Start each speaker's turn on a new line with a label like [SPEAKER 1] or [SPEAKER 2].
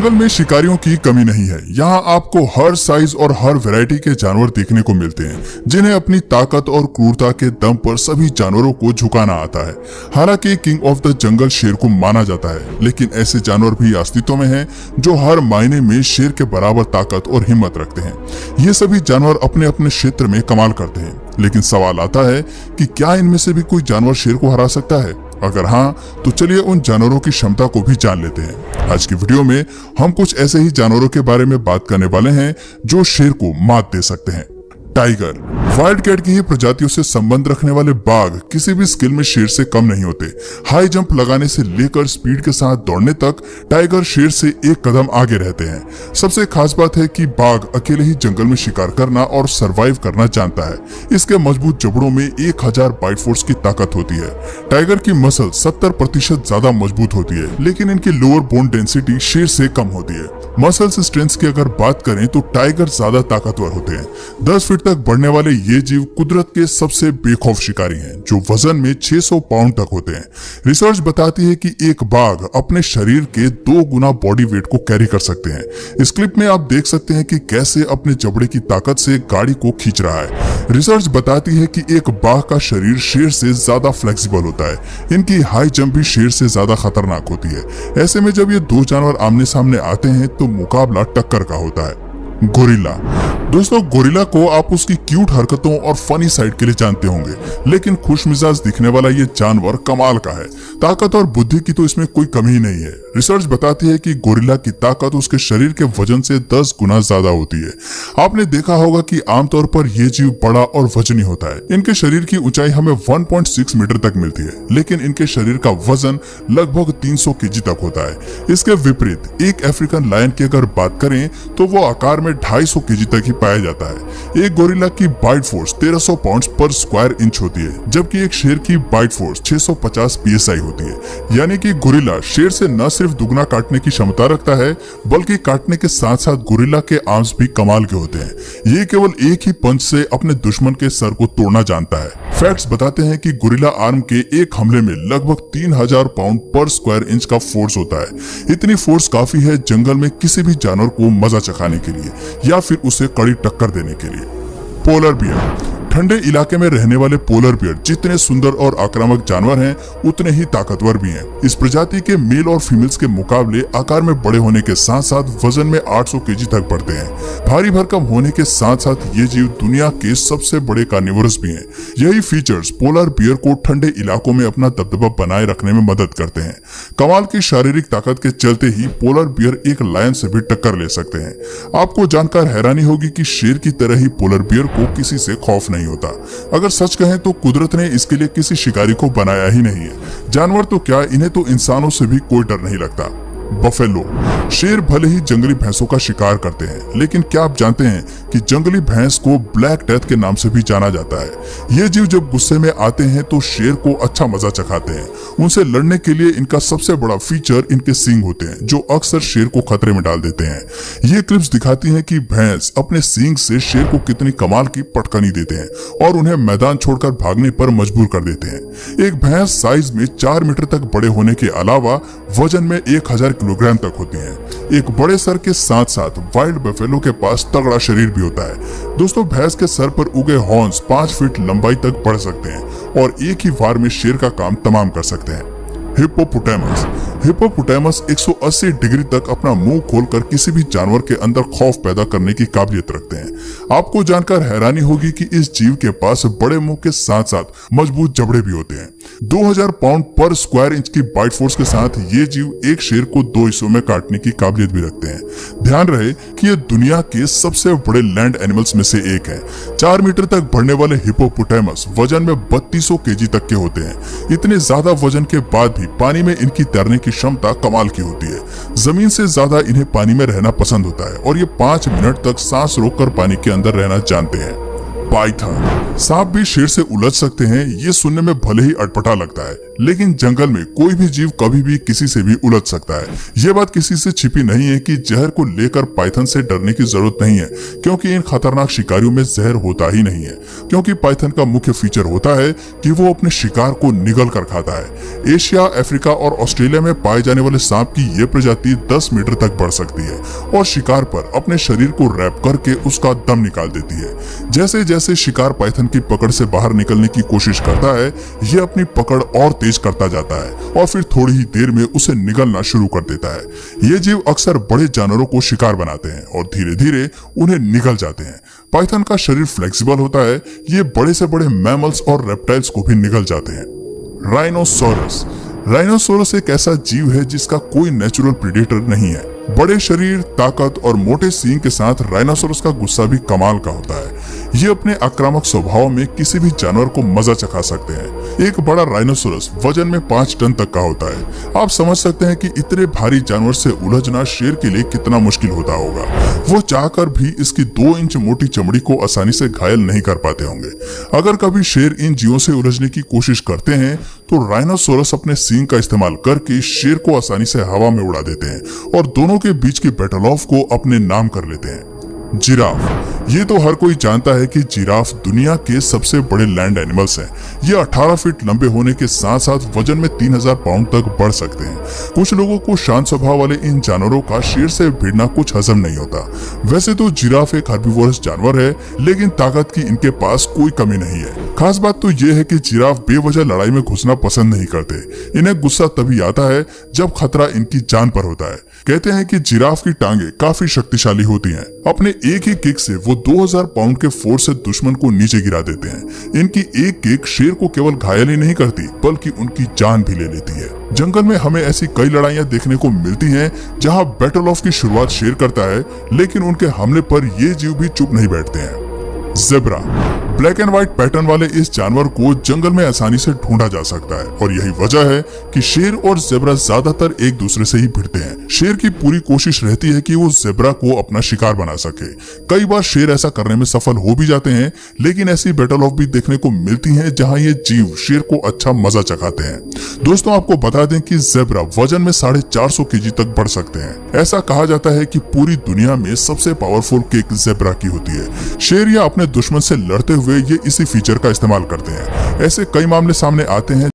[SPEAKER 1] जंगल में शिकारियों की कमी नहीं है। यहाँ आपको हर साइज और हर वैरायटी के जानवर देखने को मिलते हैं, जिन्हें अपनी ताकत और क्रूरता के दम पर सभी जानवरों को झुकाना आता है। हालांकि किंग ऑफ द जंगल शेर को माना जाता है, लेकिन ऐसे जानवर भी अस्तित्व में हैं जो हर मायने में शेर के बराबर ताकत और हिम्मत रखते हैं। ये सभी जानवर अपने अपने क्षेत्र में कमाल करते हैं, लेकिन सवाल आता है कि क्या इनमें से भी कोई जानवर शेर को हरा सकता है? अगर हाँ, तो चलिए उन जानवरों की क्षमता को भी जान लेते हैं। आज की वीडियो में हम कुछ ऐसे ही जानवरों के बारे में बात करने वाले हैं जो शेर को मात दे सकते हैं। टाइगर। वाइल्ड कैट की ही प्रजातियों से संबंध रखने वाले बाघ किसी भी स्किल में शेर से कम नहीं होते। हाई जंप लगाने से लेकर स्पीड के साथ दौड़ने तक टाइगर शेर से एक कदम आगे रहते हैं। सबसे खास बात है कि बाघ अकेले ही जंगल में शिकार करना और सरवाइव करना जानता है। इसके मजबूत जबड़ों में 1000 बाइट फोर्स की ताकत होती है। टाइगर की मसल 70% ज्यादा मजबूत होती है, लेकिन इनकी लोअर बोन डेंसिटी शेर से कम होती है। मसल्स स्ट्रेंथ की अगर बात करें तो टाइगर ज्यादा ताकतवर होते हैं। 10 फीट तक बढ़ने वाले ये जीव कुदरत के सबसे बेखौफ शिकारी हैं, जो वजन में 600 पाउंड तक होते हैं। रिसर्च बताती है कि एक बाघ अपने शरीर के 2 गुना बॉडी वेट को कैरी कर सकते हैं। इस क्लिप में आप देख सकते हैं कि कैसे अपने जबड़े की ताकत से गाड़ी को खींच रहा है। रिसर्च बताती है कि एक बाघ का शरीर शेर से ज्यादा फ्लेक्सिबल होता है। इनकी हाई जंप भी शेर से ज्यादा खतरनाक होती है। ऐसे में जब ये 2 जानवर आमने सामने आते हैं तो मुकाबला टक्कर का होता है। गोरिल्ला। दोस्तों, गोरिल्ला को आप उसकी क्यूट हरकतों और फनी साइड के लिए जानते होंगे, लेकिन खुशमिजाज दिखने वाला ये जानवर कमाल का है। ताकत और बुद्धि की तो इसमें कोई कमी नहीं है। रिसर्च बताती है कि गोरिल्ला की ताकत उसके शरीर के वजन से 10 गुना ज्यादा होती है। आपने देखा होगा कि आमतौर पर ये जीव बड़ा और वजनी होता है। इनके शरीर की ऊंचाई हमें 1.6 मीटर तक मिलती है, लेकिन इनके शरीर का वजन लगभग 300 केजी तक होता है। इसके विपरीत एक अफ्रीकन लायन की अगर बात करें तो वो आकार में 250 केजी तक ही पाया जाता है। एक गोरिल्ला की बाइट फोर्स 1300 पाउंड पर स्क्वायर इंच होती है, जबकि एक शेर की बाइट फोर्स 650 psi होती है। यानी कि गोरिल्ला शेर से न सिर्फ दुगना काटने की क्षमता रखता है, बल्कि काटने के साथ साथ गोरिल्ला के आर्म्स भी कमाल के होते हैं। ये केवल एक ही पंच से अपने दुश्मन के सर को तोड़ना जानता है। फैक्ट्स बताते हैं कि गोरिल्ला आर्म के एक हमले में लगभग 3000 पाउंड पर स्क्वायर इंच का फोर्स होता है। इतनी फोर्स काफी है जंगल में किसी भी जानवर को मजा चखाने के लिए या फिर उसे कड़ी टक्कर देने के लिए। Polar bear. ठंडे इलाके में रहने वाले पोलर बियर जितने सुंदर और आक्रामक जानवर हैं, उतने ही ताकतवर भी हैं। इस प्रजाति के मेल और फीमेल्स के मुकाबले आकार में बड़े होने के साथ साथ वजन में 800 केजी तक बढ़ते हैं। भारी भरकम होने के साथ साथ ये जीव दुनिया के सबसे बड़े कार्निवोरस भी हैं। यही फीचर्स पोलर बियर को ठंडे इलाकों में अपना दबदबा बनाए रखने में मदद करते हैं। कमाल की शारीरिक ताकत के चलते ही पोलर बियर एक लायन से भी टक्कर ले सकते हैं। आपको जानकर हैरानी होगी कि शेर की तरह ही पोलर बियर को किसी से खौफ नहीं होता। अगर सच कहें तो कुदरत ने इसके लिए किसी शिकारी को बनाया ही नहीं है। जानवर तो क्या, इन्हें तो इंसानों से भी कोई डर नहीं लगता। बफेलो। शेर भले ही जंगली भैंसों का शिकार करते हैं, लेकिन क्या आप जानते हैं कि जंगली भैंस को ब्लैक डेथ के नाम से भी जाना जाता है। ये जीव जब गुस्से में आते हैं तो शेर को अच्छा मजा चखाते हैं। उनसे लड़ने के लिए इनका सबसे बड़ा फीचर इनके सींग होते हैं, जो अक्सर शेर को खतरे में डाल देते हैं। ये क्लिप्स दिखाती हैं कि भैंस अपने सींग से शेर को कितनी कमाल की पटकनी देते हैं और उन्हें मैदान छोड़कर भागने पर मजबूर कर देते हैं। एक भैंस साइज में 4 मीटर तक बड़े होने के अलावा वजन में 1000 किलोग्राम तक होती है। एक बड़े सर के साथ साथ वाइल्ड बफेलो के पास तगड़ा शरीर भी होता है। दोस्तों, भैंस के सर पर उगे हॉर्न्स 5 फीट लंबाई तक बढ़ सकते हैं और एक ही वार में शेर का काम तमाम कर सकते हैं। हिप्पोपोटामस। हिप्पोपोटामस 180 डिग्री तक अपना मुंह खोलकर किसी भी जानवर के अंदर खौफ पैदा करने की काबिलियत रखते हैं। आपको जानकर हैरानी होगी कि इस जीव के पास बड़े मुंह के साथ साथ मजबूत जबड़े भी होते हैं। 2000 पाउंड पर स्क्वायर इंच की बाइट फोर्स के साथ ये जीव एक शेर को 2 हिस्सों में काटने की काबिलियत भी रखते हैं। ध्यान रहे कि ये दुनिया के सबसे बड़े लैंड एनिमल्स में से एक है। 4 मीटर तक बढ़ने वाले हिप्पोपोटामस वजन में 3200 केजी तक के होते हैं। इतने ज्यादा वजन के बाद भी पानी में इनकी तैरने की क्षमता कमाल की होती है। जमीन से ज्यादा इन्हें पानी में रहना पसंद होता है और ये 5 मिनट तक सांस रोककर पानी के अंदर रहना जानते हैं। पाइथन। सांप भी शेर से उलझ सकते हैं, ये सुनने में भले ही अटपटा लगता है, लेकिन जंगल में कोई भी जीव कभी भी किसी से भी उलझ सकता है। ये बात किसी से छिपी नहीं है कि जहर को लेकर पाइथन से डरने की जरूरत नहीं है, क्योंकि इन खतरनाक शिकारियों में जहर होता ही नहीं है। क्योंकि पाइथन का मुख्य फीचर होता है कि वो अपने शिकार को निगल कर खाता है। एशिया, अफ्रीका और ऑस्ट्रेलिया में पाए जाने वाले सांप की ये प्रजाति 10 मीटर तक बढ़ सकती है और शिकार पर अपने शरीर को रैप करके उसका दम निकाल देती है। जैसे जैसे शिकार पाइथन की पकड़ से बाहर निकलने की कोशिश करता है, ये अपनी पकड़ और तेज करता जाता है और फिर थोड़ी ही देर में उसे निगलना शुरू कर देता है। ये जीव अक्सर बड़े जानवरों को शिकार बनाते हैं और धीरे धीरे उन्हें निगल जाते हैं। पाइथन का शरीर फ्लेक्सिबल होता है, ये बड़े से बड़े मैमल्स और रेप्टाइल्स को भी निगल जाते हैं। राइनोसोरस। राइनोसोरस एक ऐसा जीव है जिसका कोई नेचुरल प्रेडेटर नहीं है। बड़े शरीर, ताकत और मोटे सींग के साथ राइनोसोरस का गुस्सा भी कमाल का होता है। ये अपने आक्रामक स्वभाव में किसी भी जानवर को मजा चखा सकते हैं। एक बड़ा राइनोसोरस वजन में 5 टन तक का होता है। आप समझ सकते हैं कि इतने भारी जानवर से उलझना शेर के लिए कितना मुश्किल होता होगा। वो चाहकर भी इसकी 2 इंच मोटी चमड़ी को आसानी से घायल नहीं कर पाते होंगे। अगर कभी शेर इन जीवों से उलझने की कोशिश करते हैं तो राइनोसोरस अपने सींग का इस्तेमाल करके शेर को आसानी से हवा में उड़ा देते हैं और दोनों के बीच की बैटल ऑफ को अपने नाम कर लेते हैं। जिराफ। ये तो हर कोई जानता है कि जिराफ दुनिया के सबसे बड़े लैंड एनिमल्स हैं। ये 18 फीट लंबे होने के साथ साथ वजन में 3000 पाउंड तक बढ़ सकते हैं। कुछ लोगों को शांत स्वभाव वाले इन जानवरों का शेर से भिड़ना कुछ हजम नहीं होता। वैसे तो जिराफ एक हर्बीवोरस जानवर है, लेकिन ताकत की इनके पास कोई कमी नहीं है। खास बात तो ये है कि जिराफ बेवजह लड़ाई में घुसना पसंद नहीं करते। इन्हें गुस्सा तभी आता है जब खतरा इनकी जान पर होता है। कहते हैं कि जिराफ की टांगे काफी शक्तिशाली होती हैं। अपने एक ही किक से वो 2000 पाउंड के फोर्स से दुश्मन को नीचे गिरा देते हैं। इनकी एक किक शेर को केवल घायल ही नहीं करती, बल्कि उनकी जान भी ले लेती है। जंगल में हमें ऐसी कई लड़ाइयां देखने को मिलती हैं जहां बैटल ऑफ की शुरुआत शेर करता है, लेकिन उनके हमले पर ये जीव भी चुप नहीं बैठते हैं। Zebra. Black and white pattern वाले इस जानवर को जंगल में आसानी से ढूंढा जा सकता है और यही वजह है कि शेर और ज़ेब्रा ज्यादातर एक दूसरे से ही भिड़ते हैं। शेर की पूरी कोशिश रहती है कि वो ज़ेब्रा को अपना शिकार बना सके। कई बार शेर ऐसा करने में सफल हो भी जाते हैं, लेकिन ऐसी बैटल ऑफ भी देखने को मिलती है जहां ये जीव शेर को अच्छा मजा चखाते हैं। दोस्तों, आपको बता दें कि ज़ेब्रा वजन में 450 केजी तक बढ़ सकते हैं। ऐसा कहा जाता है कि पूरी दुनिया में सबसे पावरफुल किक ज़ेब्रा की होती है। शेर या अपने दुश्मन से लड़ते हुए ये इसी फीचर का इस्तेमाल करते हैं। ऐसे कई मामले सामने आते हैं